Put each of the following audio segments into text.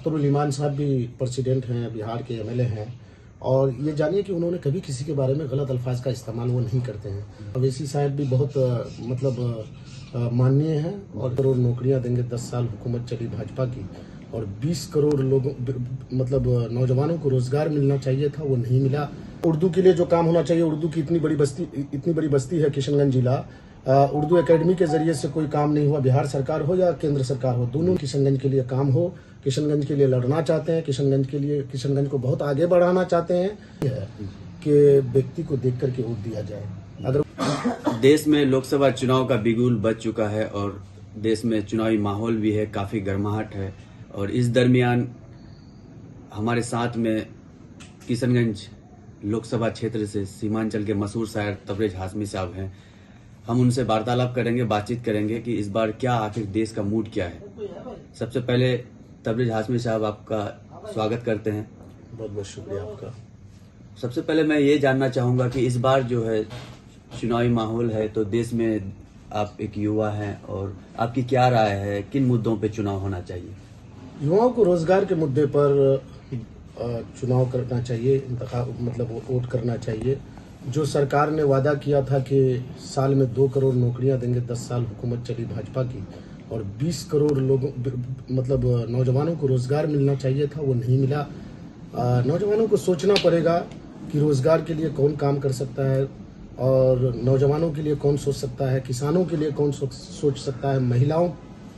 अख्तरुल ईमान साहब भी प्रेसिडेंट हैं, बिहार के एमएलए हैं, और ये जानिए कि उन्होंने कभी किसी के बारे में गलत अल्फाज का इस्तेमाल वो नहीं करते हैं। अवैसी साहब भी बहुत माननीय हैं और करोड़ नौकरियां देंगे, 10 साल हुकूमत चली भाजपा की, और 20 करोड़ लोगों नौजवानों को रोजगार मिलना चाहिए था, वो नहीं मिला। उर्दू के लिए जो काम होना चाहिए, उर्दू की इतनी बड़ी बस्ती है किशनगंज जिला, उर्दू एकेडमी के जरिए से कोई काम नहीं हुआ, बिहार सरकार हो या केंद्र सरकार हो, दोनों किशनगंज के लिए काम हो, किशनगंज के लिए लड़ना चाहते हैं, किशनगंज को बहुत आगे बढ़ाना चाहते हैं कि व्यक्ति को देख करके वोट दिया जाए। अगर देश में लोकसभा चुनाव का बिगुल बज चुका है और देश में चुनावी माहौल भी है, काफी गर्माहट है, और इस दरमियान हमारे साथ में किशनगंज लोकसभा क्षेत्र से सीमांचल के मशहूर शायर तबरेज हाशमी साहब हैं। हम उनसे वार्तालाप करेंगे, बातचीत करेंगे कि इस बार क्या आखिर देश का मूड क्या है। सबसे पहले तबरेज हाशमी साहब, आपका स्वागत करते हैं। बहुत बहुत शुक्रिया आपका। सबसे पहले मैं ये जानना चाहूंगा कि इस बार जो है चुनावी माहौल है, तो देश में आप एक युवा हैं, और आपकी क्या राय है, किन मुद्दों पे चुनाव होना चाहिए? युवाओं को रोजगार के मुद्दे पर चुनाव करना चाहिए, वोट करना चाहिए। जो सरकार ने वादा किया था कि साल में 2 करोड़ नौकरियां देंगे, 10 साल हुकूमत चली भाजपा की, और 20 करोड़ लोगों नौजवानों को रोजगार मिलना चाहिए था, वो नहीं मिला। नौजवानों को सोचना पड़ेगा कि रोजगार के लिए कौन काम कर सकता है, और नौजवानों के लिए कौन सोच सकता है, किसानों के लिए कौन सोच सकता है, महिलाओं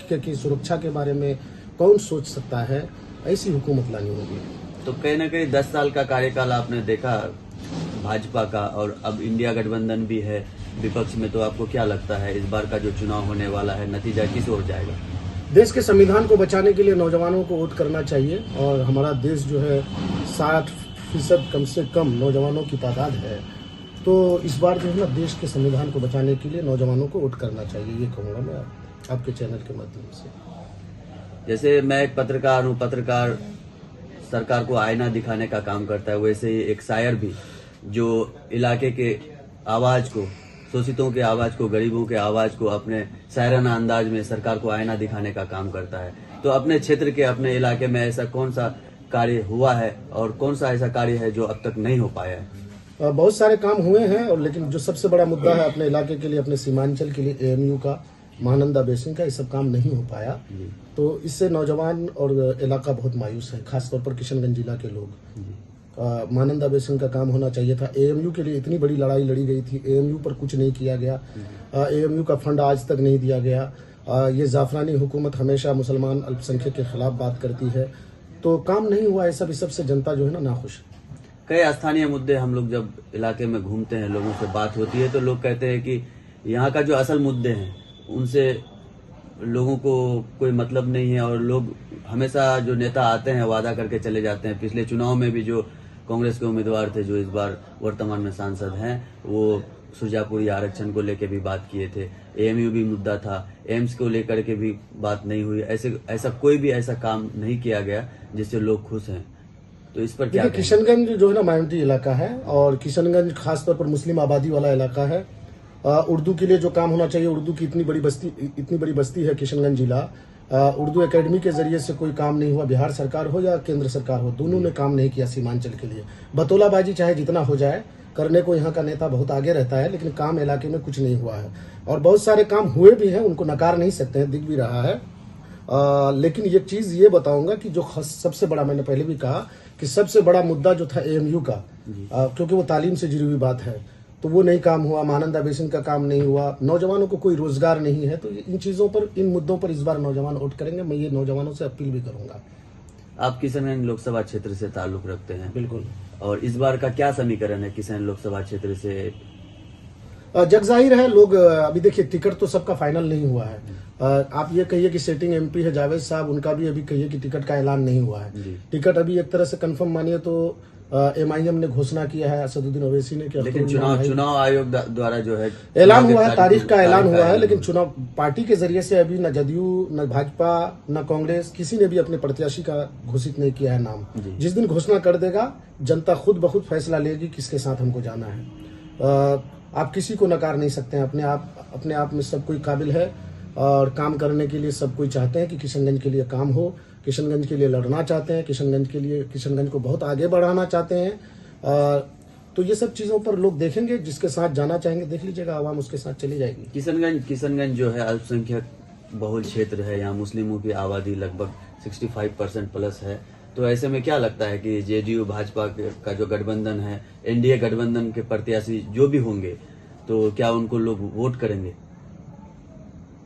की सुरक्षा के बारे में कौन सोच सकता है। ऐसी हुकूमत लानी होगी। तो कहीं ना कहीं 10 साल का कार्यकाल आपने देखा भाजपा का, और अब इंडिया गठबंधन भी है विपक्ष में, तो आपको क्या लगता है इस बार का जो चुनाव होने वाला है, नतीजा किस ओर जाएगा? देश के संविधान को बचाने के लिए नौजवानों को वोट करना चाहिए, और हमारा देश जो है 60% कम से कम नौजवानों की तादाद है, तो इस बार जो है ना, देश के संविधान को बचाने के लिए नौजवानों को वोट करना चाहिए, ये कहूँगा मैं आपके चैनल के माध्यम से। जैसे मैं एक पत्रकार हूँ, पत्रकार सरकार को आईना दिखाने का काम करता है, वैसे ही एक शायर भी जो इलाके के आवाज को, शोषितों के आवाज को, गरीबों के आवाज को अपने शायराना अंदाज में सरकार को आईना दिखाने का काम करता है। तो अपने क्षेत्र के, अपने इलाके में ऐसा कौन सा कार्य हुआ है, और कौन सा ऐसा कार्य है जो अब तक नहीं हो पाया है? बहुत सारे काम हुए हैं, और लेकिन जो सबसे बड़ा मुद्दा है अपने इलाके के लिए, अपने सीमांचल के लिए, एएमयू का, महानंदा बेसिन का, ये सब काम नहीं हो पाया। तो इससे नौजवान और इलाका बहुत मायूस है, खासतौर पर किशनगंज जिला के लोग। महानंदा बेसिन का काम होना चाहिए था। एएमयू के लिए इतनी बड़ी लड़ाई लड़ी गई थी, एएमयू पर कुछ नहीं किया गया। एएमयू का फंड आज तक नहीं दिया गया। ये जाफरानी हुकूमत हमेशा मुसलमान अल्पसंख्यक के खिलाफ बात करती है, तो काम नहीं हुआ। ऐसा भी सबसे जनता जो है ना नाखुश। कई स्थानीय मुद्दे, हम लोग जब इलाके में घूमते हैं, लोगों से बात होती है, तो लोग कहते हैं कि यहाँ का जो असल मुद्दे हैं उनसे लोगों को कोई मतलब नहीं है, और लोग हमेशा जो नेता आते हैं वादा करके चले जाते हैं। पिछले चुनाव में भी जो कांग्रेस के उम्मीदवार थे, जो इस बार वर्तमान में सांसद हैं, वो सुरजापुरी आरक्षण को लेकर भी बात किए थे। एएमयू भी मुद्दा था, एम्स को लेकर के भी बात नहीं हुई। ऐसा कोई भी ऐसा काम नहीं किया गया जिससे लोग खुश हैं। तो इस पर क्या? किशनगंज जो है ना माइनॉरिटी इलाका है, और किशनगंज खासतौर पर मुस्लिम आबादी वाला इलाका है। उर्दू के लिए जो काम होना चाहिए, उर्दू की इतनी बड़ी बस्ती है किशनगंज जिला, उर्दू एकेडमी के जरिए से कोई काम नहीं हुआ, बिहार सरकार हो या केंद्र सरकार हो, दोनों ने काम नहीं किया सीमांचल के लिए। बतौलाबाजी चाहे जितना हो जाए, करने को यहाँ का नेता बहुत आगे रहता है, लेकिन काम इलाके में कुछ नहीं हुआ है। और बहुत सारे काम हुए भी हैं, उनको नकार नहीं सकते हैं, दिख भी रहा है। लेकिन ये चीज ये बताऊंगा कि जो सबसे बड़ा, मैंने पहले भी कहा कि सबसे बड़ा मुद्दा जो था एएमयू का, क्योंकि वो तालीम से जुड़ी हुई बात है, तो वो नहीं काम हुआ। महानंदा बेसिन का काम नहीं हुआ, नौजवानों को कोई रोजगार नहीं है। तो इन चीजों पर, इन मुद्दों पर इस बार नौजवान वोट करेंगे। मैं ये नौजवानों से अपील भी करूंगा। आप किशनगंज लोकसभा क्षेत्र से ताल्लुक रखते हैं? बिल्कुल। और इस बार का क्या समीकरण है किशनगंज लोकसभा क्षेत्र से? जग जाहिर है, लोग अभी देखिए, टिकट तो सबका फाइनल नहीं हुआ है। आप ये कहिए कि सेटिंग एमपी है जावेद साहब, उनका भी अभी कहिए कि टिकट का ऐलान नहीं हुआ है। टिकट अभी एक तरह से कंफर्म मानिए तो एमआईएम ने घोषणा किया है, असदुद्दीन ओवैसी ने, लेकिन चुनाव आयोग द्वारा जो है ऐलान हुआ है, तारीख का ऐलान हुआ है, लेकिन चुनाव पार्टी के जरिए से अभी न जदयू, न भाजपा, न कांग्रेस, किसी ने भी अपने प्रत्याशी का घोषित नहीं किया है नाम। जिस दिन घोषणा कर देगा, जनता खुद ब खुद फैसला लेगी किसके साथ हमको जाना है। आप किसी को नकार नहीं सकते हैं। अपने आप में सब कोई काबिल है, और काम करने के लिए सब कोई चाहते हैं कि किशनगंज के लिए काम हो। किशनगंज के लिए लड़ना चाहते हैं, किशनगंज को बहुत आगे बढ़ाना चाहते हैं। तो ये सब चीज़ों पर लोग देखेंगे, जिसके साथ जाना चाहेंगे देख लीजिएगा, आवाम उसके साथ चली जाएगी। किशनगंज जो है अल्पसंख्यक बहुल क्षेत्र है, यहाँ मुस्लिमों की आबादी लगभग 65% प्लस है। तो ऐसे में क्या लगता है कि जेडीयू भाजपा का जो गठबंधन है, एनडीए गठबंधन के प्रत्याशी जो भी होंगे, तो क्या उनको लोग वोट करेंगे?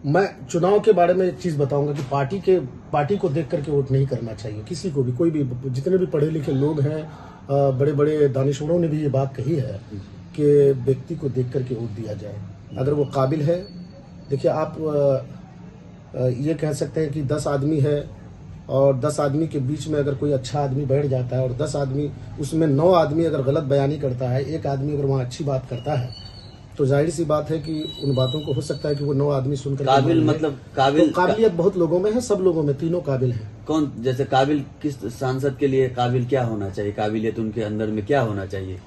मैं चुनाव के बारे में एक चीज बताऊंगा कि पार्टी को देख करके वोट नहीं करना चाहिए किसी को भी। कोई भी, जितने भी पढ़े लिखे लोग हैं, बड़े बड़े दानिशवरों ने भी ये बात कही है कि व्यक्ति को देख करके वोट दिया जाए, अगर वो काबिल है। देखिए, आप ये कह सकते हैं कि 10 आदमी है और 10 आदमी के बीच में अगर कोई अच्छा आदमी बैठ जाता है और 10 आदमी, उसमें 9 आदमी अगर गलत बयानी करता है, एक आदमी अगर वहाँ अच्छी बात करता है, तो जाहिर सी बात है कि उन बातों को हो सकता है कि वो 9 आदमी सुनकर काबिलियत बहुत लोगों में है, सब लोगों में, तीनों काबिल हैं। कौन, जैसे काबिल, किस सांसद के लिए काबिल क्या होना चाहिए? काबिलियत उनके अंदर में क्या होना चाहिए?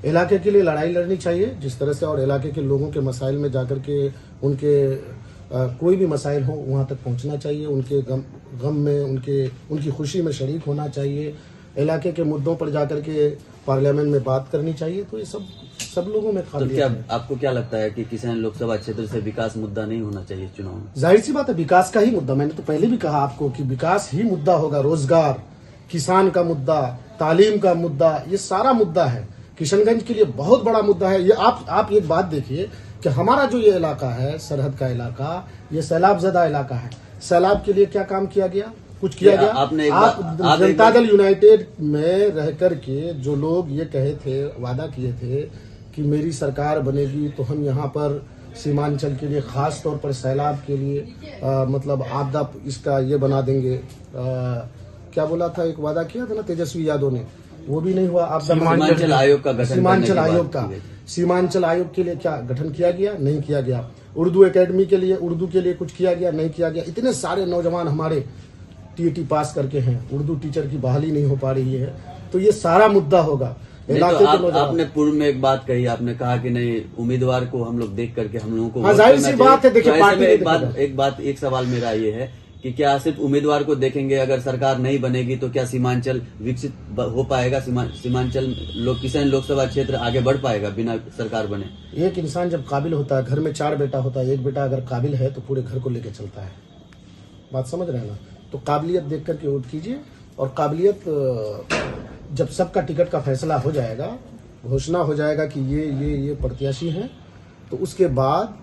इलाके के लिए लड़ाई लड़नी चाहिए जिस तरह से, और इलाके के लोगों के मसाइल में जाकर के उनके कोई भी मसाइल हो वहाँ तक पहुँचना चाहिए, उनके गम में, उनकी खुशी में शरीक होना चाहिए, इलाके के मुद्दों पर जाकर के पार्लियामेंट में बात करनी चाहिए। तो ये सब लोगों में तो क्या आपको क्या लगता है कि किसान लोकसभा क्षेत्र से विकास मुद्दा नहीं होना चाहिए चुनाव में? जाहिर सी बात है, विकास का ही मुद्दा, मैंने तो पहले भी कहा आपको कि विकास ही मुद्दा होगा। रोजगार, किसान का मुद्दा, तालीम का मुद्दा, ये सारा मुद्दा है, किशनगंज के लिए बहुत बड़ा मुद्दा है। ये आप एक बात देखिए कि हमारा जो ये इलाका है, सरहद का इलाका, ये सैलाब ज़दा इलाका है। सैलाब के लिए क्या काम किया गया? कुछ किया गया? आप जनता दल यूनाइटेड में रह करके जो लोग ये कहे थे, वादा किए थे कि मेरी सरकार बनेगी तो हम यहाँ पर सीमांचल के लिए, खास तौर पर सैलाब के लिए मतलब आपदा इसका ये बना देंगे। क्या बोला था, एक वादा किया था ना तेजस्वी यादव ने, वो भी नहीं हुआ। आप सीमांचल आयोग का गठन, सीमांचल आयोग के लिए क्या गठन किया गया? नहीं किया गया। उर्दू एकेडमी के लिए, उर्दू के लिए कुछ किया गया? नहीं किया गया। इतने सारे नौजवान हमारे टीईटी पास करके हैं, उर्दू टीचर की बहाली नहीं हो पा रही है। तो ये सारा मुद्दा होगा। तो आपने पूर्व में एक बात कही, आपने कहा कि नहीं, उम्मीदवार को हम लोग देख करके हम लोगों को, जाहिर सी बात है। देखिए, एक सवाल मेरा ये है कि क्या सिर्फ उम्मीदवार को देखेंगे? अगर सरकार नहीं बनेगी तो क्या सीमांचल विकसित हो पाएगा? सीमांचल किसान लोकसभा क्षेत्र आगे बढ़ पाएगा बिना सरकार बने? एक इंसान जब काबिल होता है, घर में 4 बेटा होता है, एक बेटा अगर काबिल है तो पूरे घर को लेके चलता है। बात समझ रहे हैं ना? तो काबिलियत देख करके वोट कीजिए, और काबिलियत जब सबका टिकट का फैसला हो जाएगा, घोषणा हो जाएगा कि ये प्रत्याशी हैं, तो उसके बाद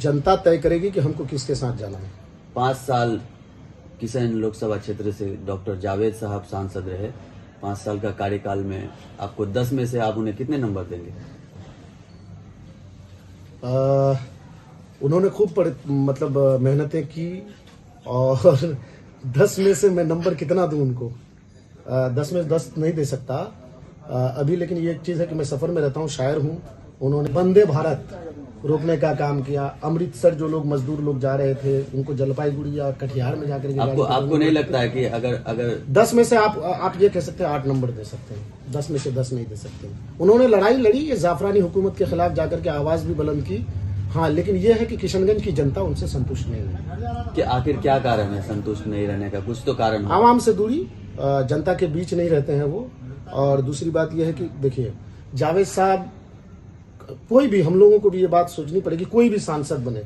जनता तय करेगी कि हमको किसके साथ जाना है। 5 साल किसान लोकसभा क्षेत्र से डॉक्टर जावेद साहब सांसद रहे। 5 साल का कार्यकाल में आपको 10 में से आप उन्हें कितने नंबर देंगे? उन्होंने खूब मतलब मेहनतें की, और 10 में से मैं नंबर कितना दूं उनको? 10 में 10 नहीं दे सकता अभी, लेकिन ये एक चीज़ है कि मैं सफ़र में रहता हूँ, शायर हूँ। उन्होंने वंदे भारत रोकने का काम किया। अमृतसर जो लोग मजदूर लोग जा रहे थे, उनको जलपाईगुड़ी या कटिहार में जाकर आपको नहीं लगता है कि अगर 10 में से आप ये कह सकते हैं 8 नंबर दे सकते हैं, 10 में से 10 नहीं दे सकते। उन्होंने लड़ाई लड़ी, ये जाफरानी हुकूमत के खिलाफ जाकर के आवाज़ भी बुलंद की। हाँ, लेकिन ये है कि किशनगंज की जनता उनसे संतुष्ट नहीं है। कि आखिर क्या कारण है संतुष्ट नहीं रहने का? कुछ तो कारण है। आवाम से दूरी, जनता के बीच नहीं रहते हैं वो। और दूसरी बात यह है कि देखिए, जावेद साहब, कोई भी, हम लोगों को भी ये बात सोचनी पड़ेगी, कोई भी सांसद बने,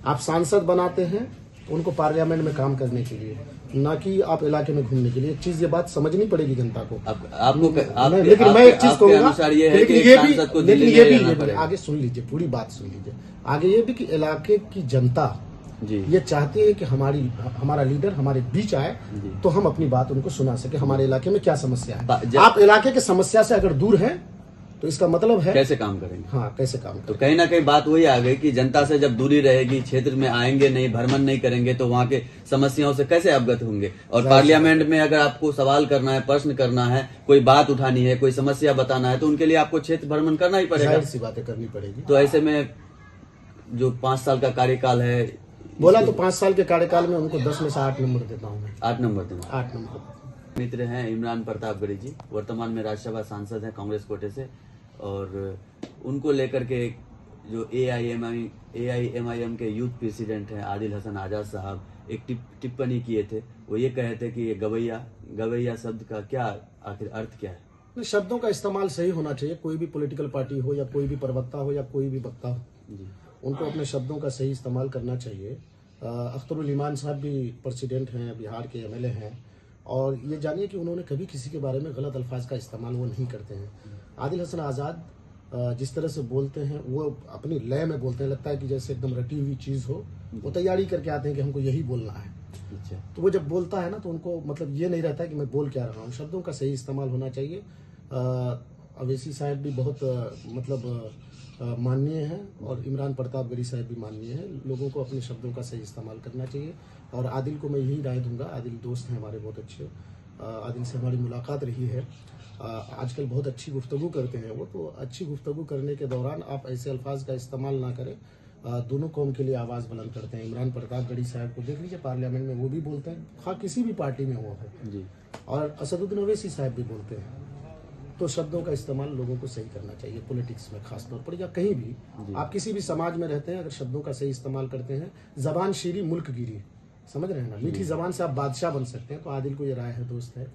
आप सांसद बनाते हैं उनको पार्लियामेंट में काम करने के लिए, ना कि आप इलाके में घूमने के लिए। एक चीज ये बात समझनी पड़ेगी जनता को। लेकिन मैं एक चीज कहूंगा, लेकिन ये भी आगे सुन लीजिए, पूरी बात सुन लीजिए। आगे ये भी कि इलाके की जनता ये चाहती है कि हमारा लीडर हमारे बीच आए, तो हम अपनी बात उनको सुना सके, हमारे इलाके में क्या समस्या है। आप इलाके की समस्या से अगर दूर हैं तो इसका मतलब है कैसे काम करेंगे। हाँ, कैसे काम करेंगे। तो कहीं ना कहीं बात वही आ गई कि जनता से जब दूरी रहेगी, क्षेत्र में आएंगे नहीं, भ्रमण नहीं करेंगे, तो वहाँ के समस्याओं से कैसे अवगत होंगे? और पार्लियामेंट में अगर आपको सवाल करना है, प्रश्न करना है, कोई बात उठानी है, कोई समस्या बताना है, तो उनके लिए आपको क्षेत्र भ्रमण करना ही पड़ेगा। ऐसी बातें करनी पड़ेगी। तो ऐसे में जो 5 साल का कार्यकाल है, बोला तो 5 साल के कार्यकाल में उनको 10 में से 8 नंबर देता हूँ मैं। 8 नंबर देना। 8 नंबर। मित्र हैं इमरान प्रतापगढ़ी जी, वर्तमान में राज्यसभा सांसद हैं कांग्रेस कोटे से, और उनको लेकर के जो AIMIM के यूथ प्रेसिडेंट हैं आदिल हसन आजाद साहब एक टिप्पणी किए थे वो ये कहे थे कि ये गवैया शब्द का क्या आखिर अर्थ क्या है? शब्दों का इस्तेमाल सही होना चाहिए। कोई भी पॉलिटिकल पार्टी हो या कोई भी प्रवक्ता हो या कोई भी वक्ता हो, जी उनको अपने शब्दों का सही इस्तेमाल करना चाहिए। अख्तरुल ईमान साहब भी प्रेसिडेंट हैं, बिहार के एमएलए हैं, और ये जानिए कि उन्होंने कभी किसी के बारे में गलत अल्फाज का इस्तेमाल वो नहीं करते हैं। आदिल हसन आज़ाद जिस तरह से बोलते हैं वो अपनी लय में बोलते हैं, लगता है कि जैसे एकदम रटी हुई चीज़ हो। वो तैयारी करके आते हैं कि हमको यही बोलना है, अच्छा तो वो जब बोलता है ना तो उनको मतलब ये नहीं रहता है कि मैं बोल क्या रहा हूँ। शब्दों का सही इस्तेमाल होना चाहिए। अवैसी साहब भी बहुत माननीय हैं और इमरान प्रतापगढ़ी साहब भी माननीय हैं। लोगों को अपने शब्दों का सही इस्तेमाल करना चाहिए। और आदिल को मैं यही राय दूंगा। आदिल दोस्त हैं हमारे बहुत अच्छे। आदिल से हमारी मुलाकात रही है। आजकल बहुत अच्छी गुफ्तगू करते हैं वो, तो अच्छी गुफ्तगू करने के दौरान आप ऐसे अल्फाज का इस्तेमाल ना करें। दोनों कौम के लिए आवाज़ बुलंद करते हैं। इमरान प्रतापगढ़ी साहब को देख लीजिए, पार्लियामेंट में वो भी बोलते हैं, खा किसी भी पार्टी में वो है। जी और असदुद्दीन ओवैसी साहब भी बोलते हैं। तो शब्दों का इस्तेमाल लोगों को सही करना चाहिए, पॉलिटिक्स में खासतौर पर या कहीं भी। आप किसी भी समाज में रहते हैं, अगर शब्दों का सही इस्तेमाल करते हैं, जबान शीरी मुल्क गिरी, समझ रहे हैं ना, मीठी जबान से आप बादशाह बन सकते हैं। तो आदिल को ये राय है, दोस्त है।